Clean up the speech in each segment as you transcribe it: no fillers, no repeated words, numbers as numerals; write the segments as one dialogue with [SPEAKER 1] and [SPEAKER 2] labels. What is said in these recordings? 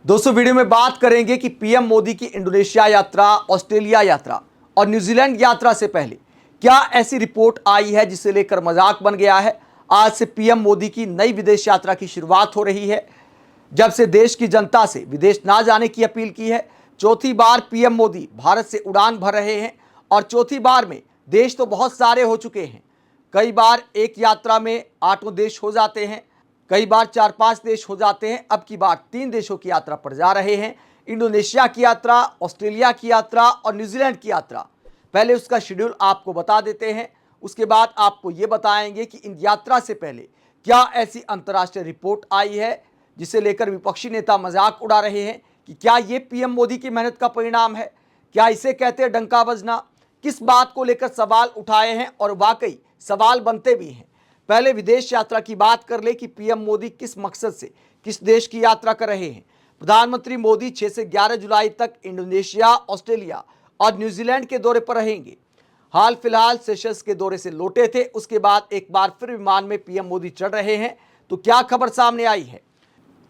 [SPEAKER 1] दोस्तों वीडियो में बात करेंगे कि पीएम मोदी की इंडोनेशिया यात्रा, ऑस्ट्रेलिया यात्रा और न्यूजीलैंड यात्रा से पहले क्या ऐसी रिपोर्ट आई है जिसे लेकर मजाक बन गया है। आज से पीएम मोदी की नई विदेश यात्रा की शुरुआत हो रही है। जब से देश की जनता से विदेश ना जाने की अपील की है, चौथी बार पीएम मोदी भारत से उड़ान भर रहे हैं और चौथी बार में देश तो बहुत सारे हो चुके हैं। कई बार एक यात्रा में 8 देश हो जाते हैं, कई बार 4-5 देश हो जाते हैं। अब की बार 3 देशों की यात्रा पर जा रहे हैं, इंडोनेशिया की यात्रा, ऑस्ट्रेलिया की यात्रा और न्यूजीलैंड की यात्रा। पहले उसका शेड्यूल आपको बता देते हैं, उसके बाद आपको ये बताएंगे कि इन यात्रा से पहले क्या ऐसी अंतर्राष्ट्रीय रिपोर्ट आई है जिसे लेकर विपक्षी नेता मजाक उड़ा रहे हैं कि क्या ये पीएम मोदी की मेहनत का परिणाम है, क्या इसे कहते हैं डंका बजना। किस बात को लेकर सवाल उठाए हैं और वाकई सवाल बनते भी हैं। पहले विदेश यात्रा की बात कर ले कि पीएम मोदी किस मकसद से किस देश की यात्रा कर रहे हैं। प्रधानमंत्री मोदी 6 से 11 जुलाई तक इंडोनेशिया, ऑस्ट्रेलिया और न्यूजीलैंड के दौरे पर रहेंगे। हाल फिलहाल सेशल्स के दौरे से लौटे थे, उसके बाद एक बार फिर विमान में पीएम मोदी चढ़ रहे हैं। तो क्या खबर सामने आई है।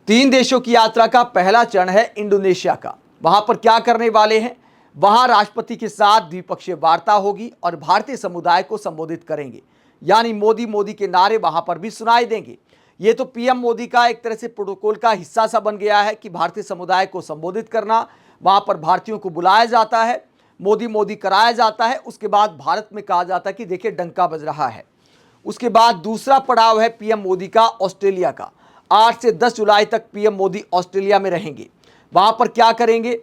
[SPEAKER 1] 3 देशों की यात्रा का पहला चरण है इंडोनेशिया का। वहां पर क्या करने वाले हैं, वहां राष्ट्रपति के साथ द्विपक्षीय वार्ता होगी और भारतीय समुदाय को संबोधित करेंगे, यानी मोदी मोदी के नारे वहां पर भी सुनाई देंगे। ये तो पीएम मोदी का एक तरह से प्रोटोकॉल का हिस्सा सा बन गया है कि भारतीय समुदाय को संबोधित करना, वहां पर भारतीयों को बुलाया जाता है, मोदी मोदी कराया जाता है। उसके बाद भारत में कहा जाता है कि देखिए डंका बज रहा है। उसके बाद दूसरा पड़ाव है पीएम मोदी का ऑस्ट्रेलिया का। 8 से 10 जुलाई तक पीएम मोदी ऑस्ट्रेलिया में रहेंगे। वहां पर क्या करेंगे,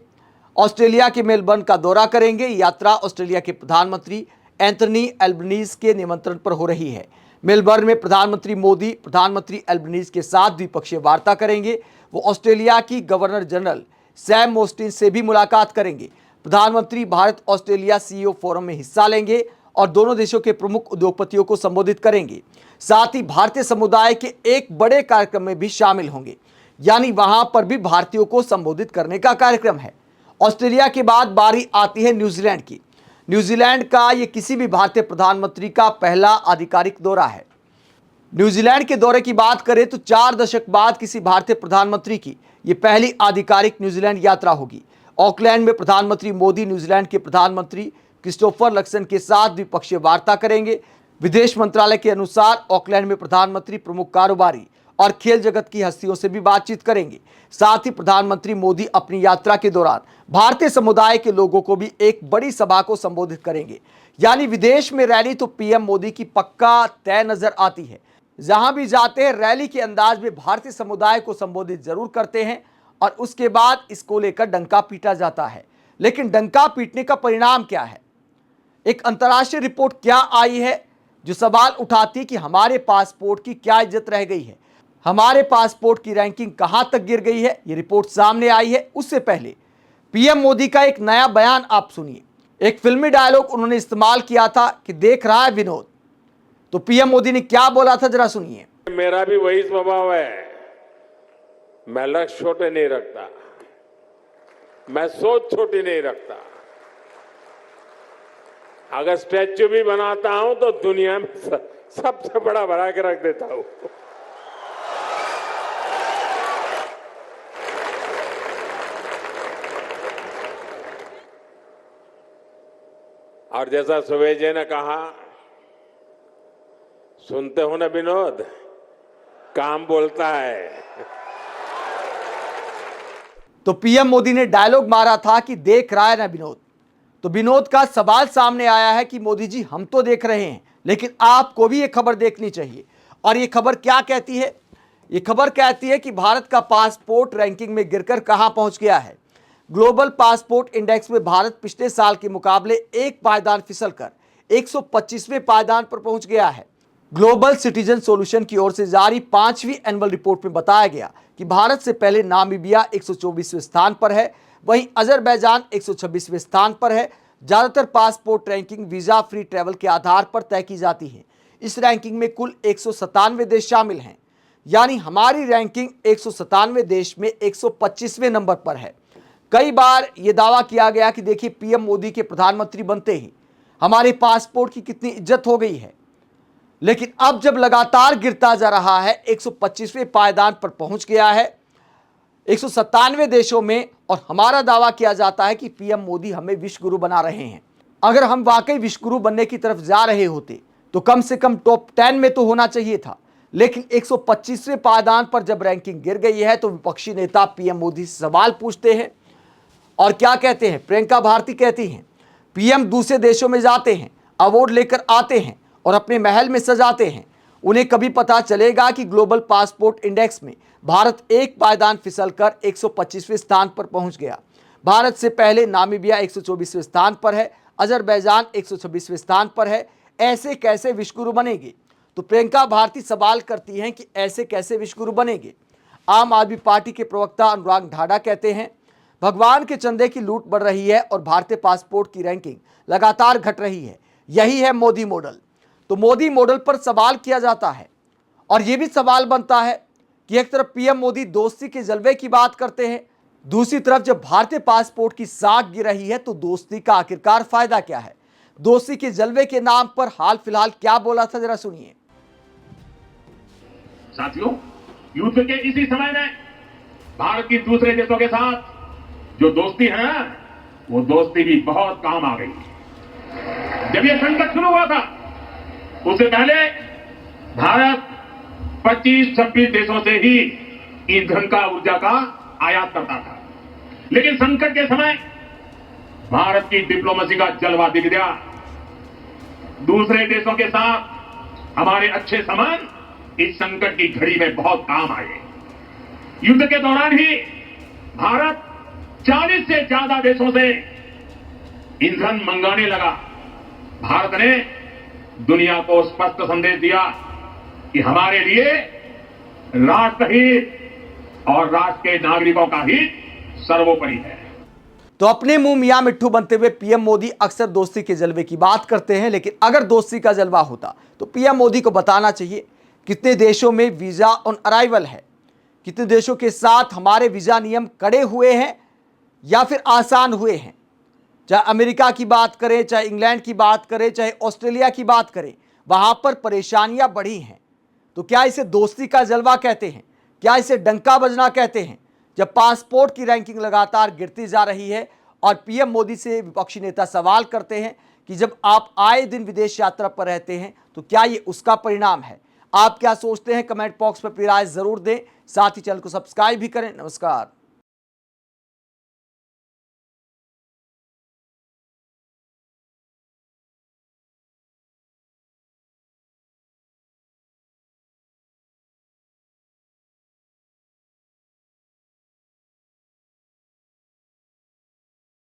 [SPEAKER 1] ऑस्ट्रेलिया के मेलबर्न का दौरा करेंगे। यात्रा ऑस्ट्रेलिया के प्रधानमंत्री एंथनी एल्बनीज के निमंत्रण पर हो रही है। मेलबर्न में प्रधानमंत्री मोदी प्रधानमंत्री एल्बनीज के साथ द्विपक्षीय वार्ता करेंगे। वो ऑस्ट्रेलिया की गवर्नर जनरल सैम मोस्टिन से भी मुलाकात करेंगे। प्रधानमंत्री भारत ऑस्ट्रेलिया सीईओ फोरम में हिस्सा लेंगे और दोनों देशों के प्रमुख उद्योगपतियों को संबोधित करेंगे। साथ ही भारतीय समुदाय के एक बड़े कार्यक्रम में भी शामिल होंगे, यानी वहां पर भी भारतीयों को संबोधित करने का कार्यक्रम है। ऑस्ट्रेलिया के बाद बारी आती है न्यूजीलैंड की। न्यूजीलैंड का ये किसी भी भारतीय प्रधानमंत्री का पहला आधिकारिक दौरा है। न्यूजीलैंड के दौरे की बात करें तो 4 दशक बाद किसी भारतीय प्रधानमंत्री की ये पहली आधिकारिक न्यूजीलैंड यात्रा होगी। ऑकलैंड में प्रधानमंत्री मोदी न्यूजीलैंड के प्रधानमंत्री क्रिस्टोफर लक्सन के साथ द्विपक्षीय वार्ता करेंगे। विदेश मंत्रालय के अनुसार ऑकलैंड में प्रधानमंत्री प्रमुख कारोबारी और खेल जगत की हस्तियों से भी बातचीत करेंगे। साथ ही प्रधानमंत्री मोदी अपनी यात्रा के दौरान भारतीय समुदाय के लोगों को भी एक बड़ी सभा को संबोधित करेंगे। यानी विदेश में रैली तो पीएम मोदी की पक्का तय नजर आती है। जहां भी जाते हैं रैली के अंदाज में भारतीय समुदाय को संबोधित जरूर करते हैं और उसके बाद इसको लेकर डंका पीटा जाता है। लेकिन डंका पीटने का परिणाम क्या है, एक अंतर्राष्ट्रीय रिपोर्ट क्या आई है जो सवाल उठाती है कि हमारे पासपोर्ट की क्या इज्जत रह गई है, हमारे पासपोर्ट की रैंकिंग कहां तक गिर गई है। यह रिपोर्ट सामने आई है। उससे पहले पीएम मोदी का एक नया बयान आप सुनिए। एक फिल्मी डायलॉग उन्होंने इस्तेमाल किया था कि देख रहा है विनोद। तो पीएम मोदी ने क्या बोला था, जरा सुनिए।
[SPEAKER 2] मेरा भी वही स्वभाव है, मैं लक्ष्य छोटे नहीं रखता, मैं सोच छोटी नहीं रखता। अगर स्टैच्यू भी बनाता हूं तो दुनिया में सबसे बड़ा बना के रख देता हूं। और जैसा सुवेश जी ने कहा, सुनते हो ना विनोद, काम बोलता है।
[SPEAKER 1] तो पीएम मोदी ने डायलॉग मारा था कि देख रहा है ना विनोद। तो विनोद का सवाल सामने आया है कि मोदी जी हम तो देख रहे हैं, लेकिन आपको भी ये खबर देखनी चाहिए। और ये खबर क्या कहती है, ये खबर कहती है कि भारत का पासपोर्ट रैंकिंग में गिरकर कहां पहुंच गया है। ग्लोबल पासपोर्ट इंडेक्स में भारत पिछले साल के मुकाबले एक पायदान फिसलकर 125वें पायदान पर पहुंच गया है। ग्लोबल सिटीजन सॉल्यूशन की ओर से जारी 5वीं एनुअल रिपोर्ट में बताया गया कि भारत से पहले नामीबिया 124वें स्थान पर है, वहीं अजरबैजान 126वें स्थान पर है। ज्यादातर passport ranking visa free travel के आधार पर तय की जाती है। इस रैंकिंग में कुल 197 देश शामिल हैं, यानी हमारी रैंकिंग 197वें देश में 125वें नंबर पर है। कई बार यह दावा किया गया कि देखिए पीएम मोदी के प्रधानमंत्री बनते ही हमारे पासपोर्ट की कितनी इज्जत हो गई है। लेकिन अब जब लगातार गिरता जा रहा है, 125वें पायदान पर पहुंच गया है, 197 देशों में, और हमारा दावा किया जाता है कि पीएम मोदी हमें विश्व गुरु बना रहे हैं। अगर हम वाकई विश्व गुरु बनने की तरफ जा रहे होते तो कम से कम टॉप 10 में तो होना चाहिए था, लेकिन 125वें पायदान पर जब रैंकिंग गिर गई है तो विपक्षी नेता पीएम मोदी से सवाल पूछते हैं और क्या कहते हैं। प्रियंका भारती कहती हैं, पीएम दूसरे देशों में जाते हैं, अवार्ड लेकर आते हैं और अपने महल में सजाते हैं, उन्हें कभी पता चलेगा कि ग्लोबल पासपोर्ट इंडेक्स में भारत एक पायदान फिसलकर 125वें स्थान पर पहुंच गया। भारत से पहले नामीबिया 124वें स्थान पर है, अजरबैजान 126वें स्थान पर है। ऐसे कैसे विश्व गुरु बनेंगे? तो प्रियंका भारती सवाल करती हैं कि ऐसे कैसे विश्व गुरु बनेंगे। आम आदमी पार्टी के प्रवक्ता अनुराग ढाढा कहते हैं, भगवान के चंदे की लूट बढ़ रही है और भारतीय पासपोर्ट की रैंकिंग लगातार घट रही है। यही है मोदी मॉडल। तो मोदी मॉडल पर सवाल किया जाता है और यह भी सवाल बनता है कि एक तरफ पीएम मोदी दोस्ती के जलवे की बात करते हैं, दूसरी तरफ जब भारतीय पासपोर्ट की साख गिर रही है तो दोस्ती का आखिरकार फायदा क्या है? दोस्ती के जलवे के नाम पर हाल फिलहाल क्या बोला था, जरा सुनिए।
[SPEAKER 3] साथियों, युद्ध के इसी समय में भारत की दूसरे देशों के साथ जो दोस्ती है ना, वो दोस्ती भी बहुत काम आ गई। जब ये संकट शुरू हुआ था उससे पहले भारत 25-26 देशों से ही ईंधन का, ऊर्जा का आयात करता था, लेकिन संकट के समय भारत की डिप्लोमेसी का जलवा दिख गया। दूसरे देशों के साथ हमारे अच्छे संबंध इस संकट की घड़ी में बहुत काम आए। युद्ध के दौरान ही भारत 40 से ज्यादा देशों से ईंधन मंगाने लगा। भारत ने दुनिया को स्पष्ट संदेश दिया कि हमारे लिए राष्ट्रहित और राष्ट्र के नागरिकों का हित सर्वोपरि है।
[SPEAKER 1] तो अपने मुंह मियां मिट्ठू बनते हुए पीएम मोदी अक्सर दोस्ती के जलवे की बात करते हैं, लेकिन अगर दोस्ती का जलवा होता तो पीएम मोदी को बताना चाहिए कितने देशों में वीजा ऑन अराइवल है, कितने देशों के साथ हमारे वीजा नियम कड़े हुए हैं या फिर आसान हुए हैं। चाहे अमेरिका की बात करें, चाहे इंग्लैंड की बात करें, चाहे ऑस्ट्रेलिया की बात करें, वहां पर परेशानियां बढ़ी हैं। तो क्या इसे दोस्ती का जलवा कहते हैं? क्या इसे डंका बजना कहते हैं? जब पासपोर्ट की रैंकिंग लगातार गिरती जा रही है और पीएम मोदी से विपक्षी नेता सवाल करते हैं कि जब आप आए दिन विदेश यात्रा पर रहते हैं तो क्या ये उसका परिणाम है? आप क्या सोचते हैं? कमेंट बॉक्स पर अपनी राय जरूर दें, साथ ही चैनल को सब्सक्राइब भी करें। नमस्कार।